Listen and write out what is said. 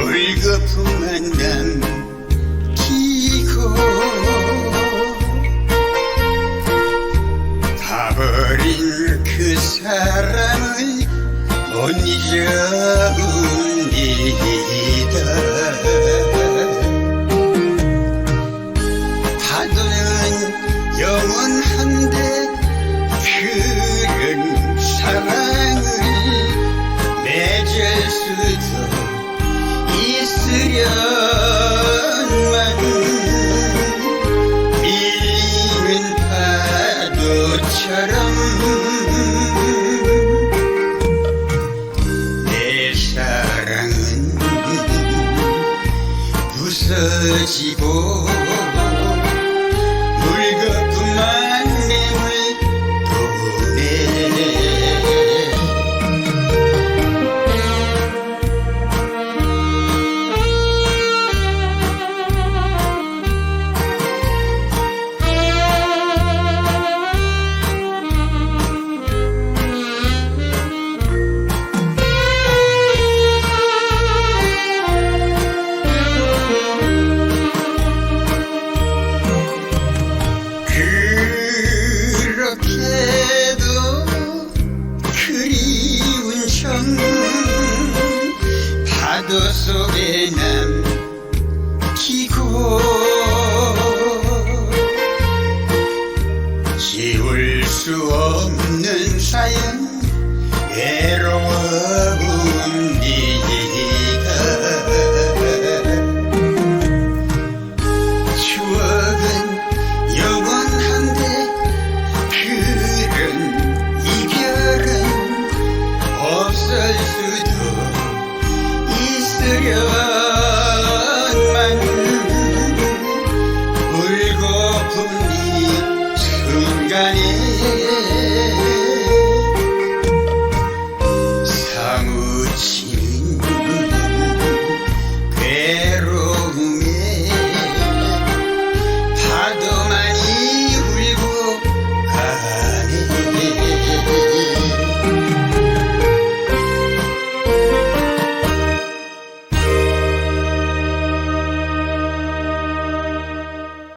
울거품만 남기고 가버린 그 사람을 못 잊어옵니다. 파도는 영원한데 그런 사랑을 맺을 수도 있으련만 밀리는 파도처럼 내 사랑은 부서지고 물거품만 내물 도네. 그렇게도 그리운 정 파도 속에 남기고 지울 수 없는 사연 외로워옵니다. 추억은 영원한데 그런 이별은 없을 수도 있으려